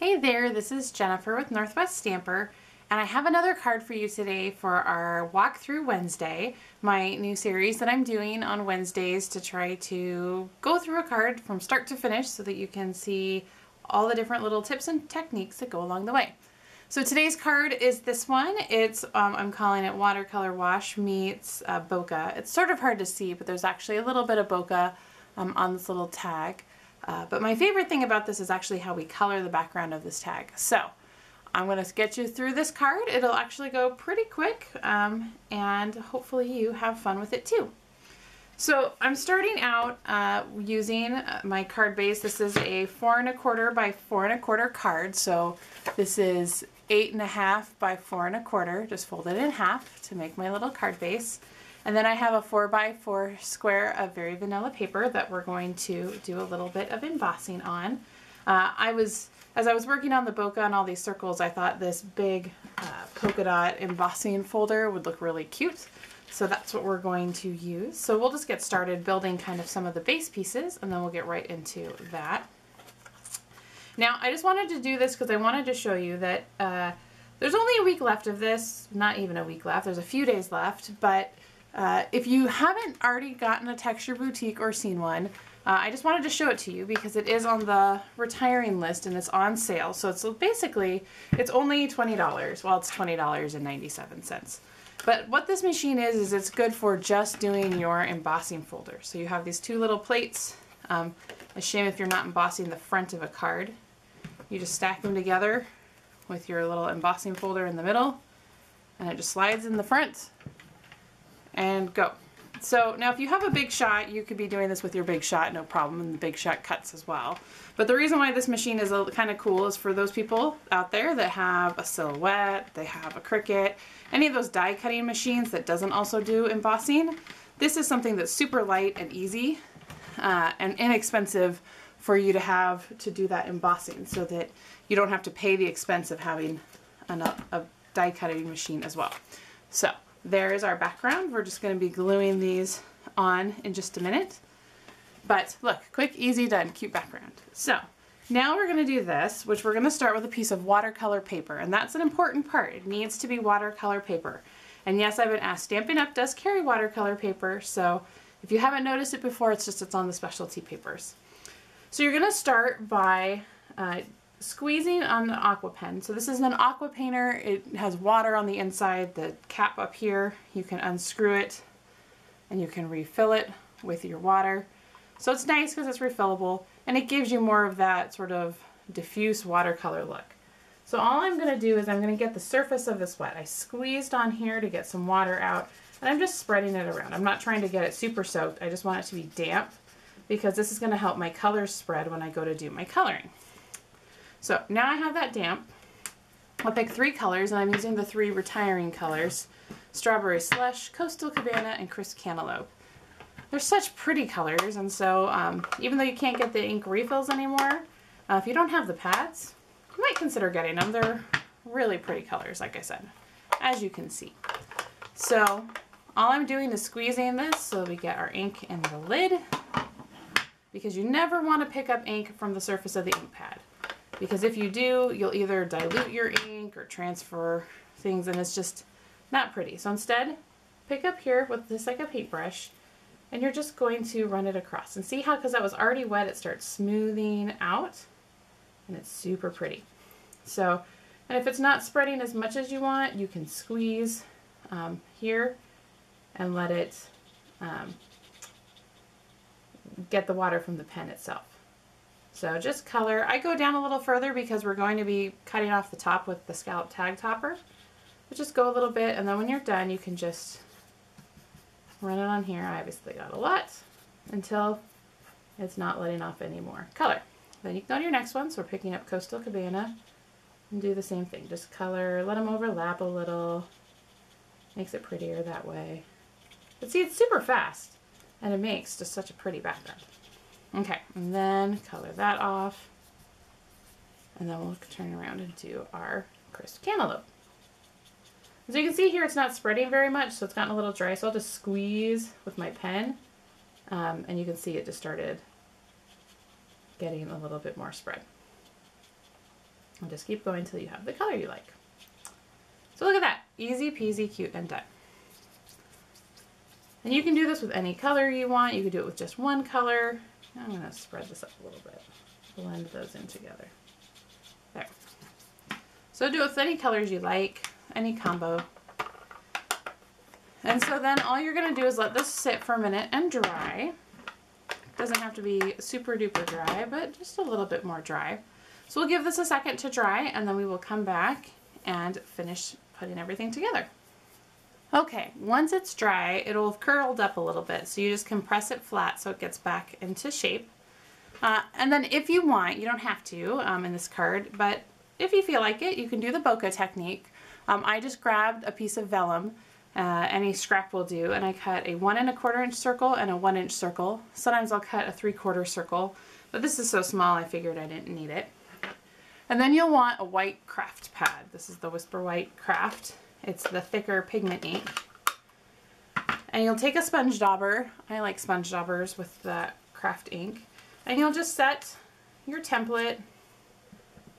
Hey there, this is Jennifer with Northwest Stamper, and I have another card for you today for our Walkthrough Wednesday, my new series that I'm doing on Wednesdays to try to go through a card from start to finish so that you can see all the different little tips and techniques that go along the way. So today's card is this one. It's, I'm calling it Watercolor Wash meets Bokeh. It's sort of hard to see, but there's actually a little bit of Bokeh on this little tag. But my favorite thing about this is actually how we color the background of this tag. So I'm going to get you through this card. It'll actually go pretty quick and hopefully you have fun with it too. So I'm starting out using my card base. This is a 4 1/4 by 4 1/4 card. So this is 8 1/2 by 4 1/4. Just fold it in half to make my little card base. And then I have a 4 by 4 square of very vanilla paper that we're going to do a little bit of embossing on. As I was working on the bokeh and all these circles, I thought this big polka dot embossing folder would look really cute. So that's what we're going to use. So we'll just get started building kind of some of the base pieces and then we'll get right into that. Now I just wanted to do this because I wanted to show you that there's only a week left of this, not even a week left, there's a few days left, but if you haven't already gotten a texture boutique or seen one, I just wanted to show it to you because it is on the retiring list and it's on sale. So it's basically, it's only $20. Well, it's $20.97. But what this machine is it's good for just doing your embossing folder. So you have these two little plates. A shame if you're not embossing the front of a card. You just stack them together with your little embossing folder in the middle and it just slides in the front. And go. So now if you have a big shot, you could be doing this with your big shot, no problem, and the big shot cuts as well. But the reason why this machine is kind of cool is for those people out there that have a Silhouette, they have a Cricut, any of those die cutting machines that doesn't also do embossing. This is something that's super light and easy and inexpensive for you to have to do that embossing so that you don't have to pay the expense of having a die cutting machine as well. So there is our background. We're just going to be gluing these on in just a minute. But look, quick, easy, done, cute background. So now we're going to do this, which we're going to start with a piece of watercolor paper. And that's an important part. It needs to be watercolor paper. And yes, I've been asked, Stampin' Up! Does carry watercolor paper. So if you haven't noticed it before, it's on the specialty papers. So you're going to start by squeezing on the aqua pen. So this is an aqua painter. It has water on the inside, the cap up here. You can unscrew it and you can refill it with your water. So it's nice because it's refillable and it gives you more of that sort of diffuse watercolor look. So all I'm going to do is I'm going to get the surface of this wet. I squeezed on here to get some water out and I'm just spreading it around. I'm not trying to get it super soaked. I just want it to be damp because this is going to help my colors spread when I go to do my coloring. So now I have that damp. I'll pick 3 colors and I'm using the 3 retiring colors. Strawberry Slush, Coastal Cabana, and Crisp Cantaloupe. They're such pretty colors and so even though you can't get the ink refills anymore, if you don't have the pads, you might consider getting them. They're really pretty colors, like I said, as you can see. So all I'm doing is squeezing this so we get our ink in the lid because you never want to pick up ink from the surface of the ink pad. Because if you do, you'll either dilute your ink or transfer things and it's just not pretty. So instead, pick up here with this like a paintbrush and you're just going to run it across. And see how, because that was already wet, it starts smoothing out and it's super pretty. So, and if it's not spreading as much as you want, you can squeeze here and let it get the water from the pen itself. So just color. I go down a little further because we're going to be cutting off the top with the scallop tag topper. But just go a little bit and then when you're done you can just run it on here. I obviously got a lot until it's not letting off anymore. Color. Then you can go to your next one. So we're picking up Coastal Cabana and do the same thing. Just color, let them overlap a little. Makes it prettier that way. But see, it's super fast and it makes just such a pretty background. Okay, and then color that off, and then we'll turn around and do our Crisp Cantaloupe. As you can see here, it's not spreading very much, so it's gotten a little dry, so I'll just squeeze with my pen, and you can see it just started getting a little bit more spread. And just keep going until you have the color you like. So look at that, easy peasy, cute and done. And you can do this with any color you want. You could do it with just one color. I'm going to spread this up a little bit, blend those in together. There. So do it with any colors you like, any combo. And so then all you're going to do is let this sit for a minute and dry. Doesn't have to be super duper dry, but just a little bit more dry. So we'll give this a second to dry, and then we will come back and finish putting everything together. Okay, once it's dry, it'll have curled up a little bit, so you just compress it flat so it gets back into shape. And then if you want, you don't have to in this card, but if you feel like it, you can do the bokeh technique. I just grabbed a piece of vellum, any scrap will do, and I cut a 1 1/4 inch circle and a 1 inch circle. Sometimes I'll cut a 3/4 circle, but this is so small I figured I didn't need it. And then you'll want a white craft pad. This is the Whisper White Craft. It's the thicker pigment ink. And you'll take a sponge dauber. I like sponge daubers with the craft ink. And you'll just set your template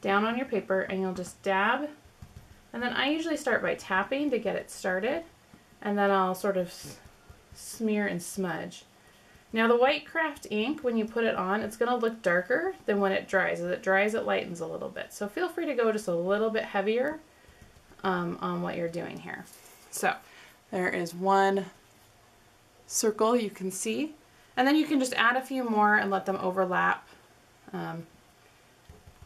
down on your paper and you'll just dab. And then I usually start by tapping to get it started. And then I'll sort of smear and smudge. Now the white craft ink, when you put it on, it's going to look darker than when it dries. As it dries, it lightens a little bit. So feel free to go just a little bit heavier on what you're doing here. So there is one circle you can see. And then you can just add a few more and let them overlap.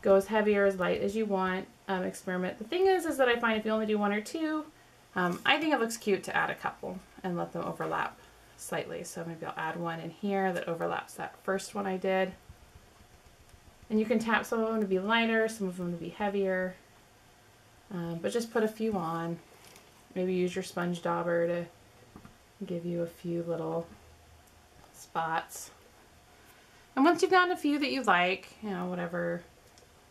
Go as heavy or as light as you want. Experiment. The thing is that I find if you only do 1 or 2, I think it looks cute to add a couple and let them overlap slightly. So maybe I'll add one in here that overlaps that first one I did. And you can tap some of them to be lighter, some of them to be heavier. But just put a few on. Maybe use your sponge dauber to give you a few little spots. And once you've gotten a few that you like, you know, whatever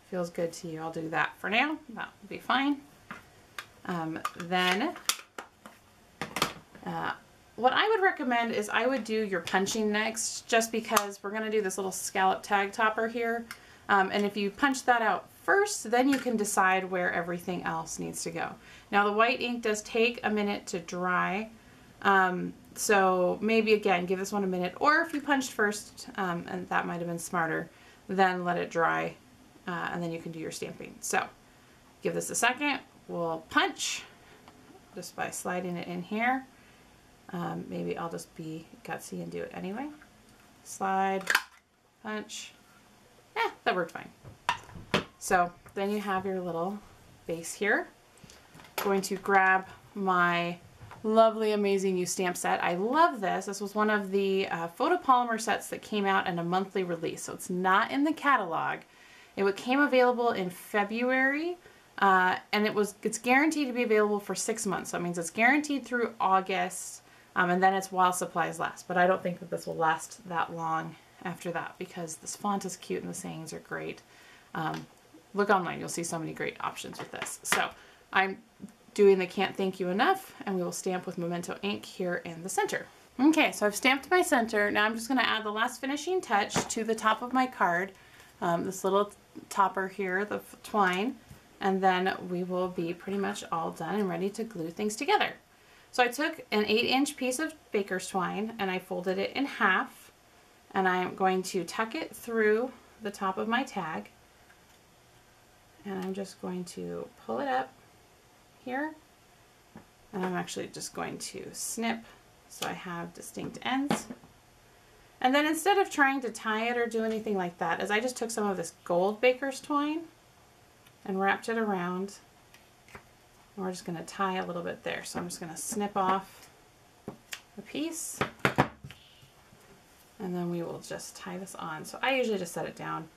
feels good to you, I'll do that for now. That will be fine. What I would recommend is I would do your punching next, just because we're going to do this little scallop tag topper here. And if you punch that out first, then you can decide where everything else needs to go. Now the white ink does take a minute to dry. So maybe again, give this one a minute, or if you punched first, and that might have been smarter, then let it dry, and then you can do your stamping. So give this a second. We'll punch just by sliding it in here. Maybe I'll just be gutsy and do it anyway. Slide, punch. That worked fine. So then you have your little base here. I'm going to grab my lovely, amazing new stamp set. I love this. This was one of the photopolymer sets that came out in a monthly release. So it's not in the catalog. It came available in February. And it's guaranteed to be available for 6 months. So it means it's guaranteed through August, and then it's while supplies last. But I don't think that this will last that long after that, because this font is cute and the sayings are great. Look online, you'll see so many great options with this. So I'm doing the Can't Thank You Enough, and we will stamp with Memento ink here in the center. Okay, so I've stamped my center. Now I'm just going to add the last finishing touch to the top of my card, this little topper here, the twine. And then we will be pretty much all done and ready to glue things together. So I took an 8-inch piece of baker's twine and I folded it in half, and I'm going to tuck it through the top of my tag, and I'm just going to pull it up here, and I'm actually just going to snip so I have distinct ends. And then instead of trying to tie it or do anything like that, as I just took some of this gold baker's twine and wrapped it around. And we're just going to tie a little bit there. So I'm just going to snip off a piece, and then we will just tie this on. So I usually just set it down.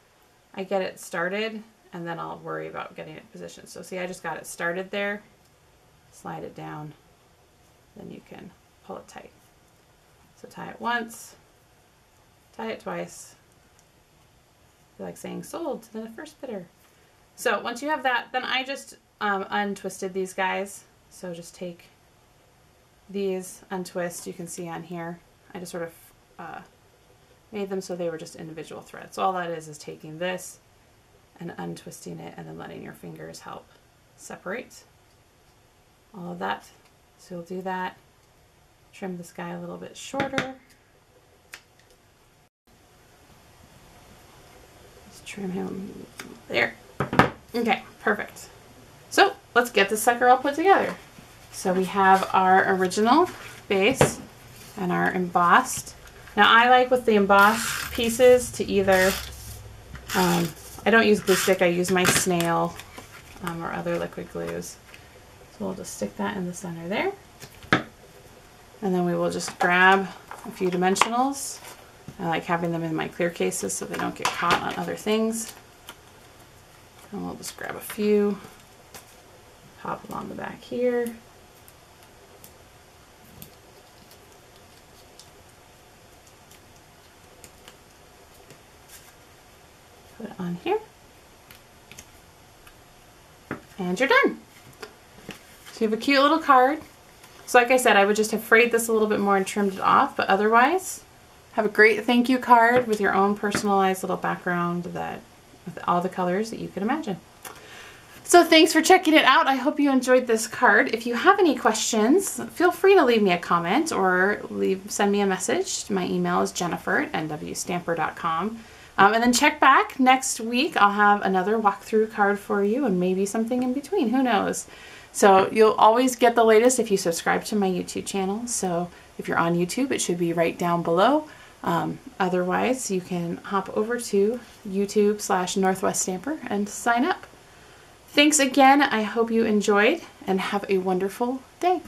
I get it started, and then I'll worry about getting it positioned. So see, I just got it started there. Slide it down, then you can pull it tight. So tie it once, tie it twice. I feel like saying sold to the first bidder. So once you have that, then I just untwisted these guys. So just take these, untwist, you can see on here. I just sort of made them so they were just individual threads. So all that is taking this and untwisting it and then letting your fingers help separate all of that. So you'll do that. Trim this guy a little bit shorter. Just trim him there. Okay, perfect. So let's get this sucker all put together. So we have our original base and our embossed. Now I like with the embossed pieces to either, I don't use glue stick, I use my snail or other liquid glues. So we'll just stick that in the center there. And then we will just grab a few dimensionals. I like having them in my clear cases so they don't get caught on other things. And we'll just grab a few, pop them on the back here. Put it on here. And you're done. So you have a cute little card. So like I said, I would just have frayed this a little bit more and trimmed it off, but otherwise, have a great thank you card with your own personalized little background that with all the colors that you could imagine. So thanks for checking it out. I hope you enjoyed this card. If you have any questions, feel free to leave me a comment or send me a message. My email is jennifer@nwstamper.com. And then check back next week. I'll have another walkthrough card for you and maybe something in between. Who knows? So you'll always get the latest if you subscribe to my YouTube channel. So if you're on YouTube, it should be right down below. Otherwise, you can hop over to YouTube/Northwest Stamper and sign up. Thanks again. I hope you enjoyed and have a wonderful day.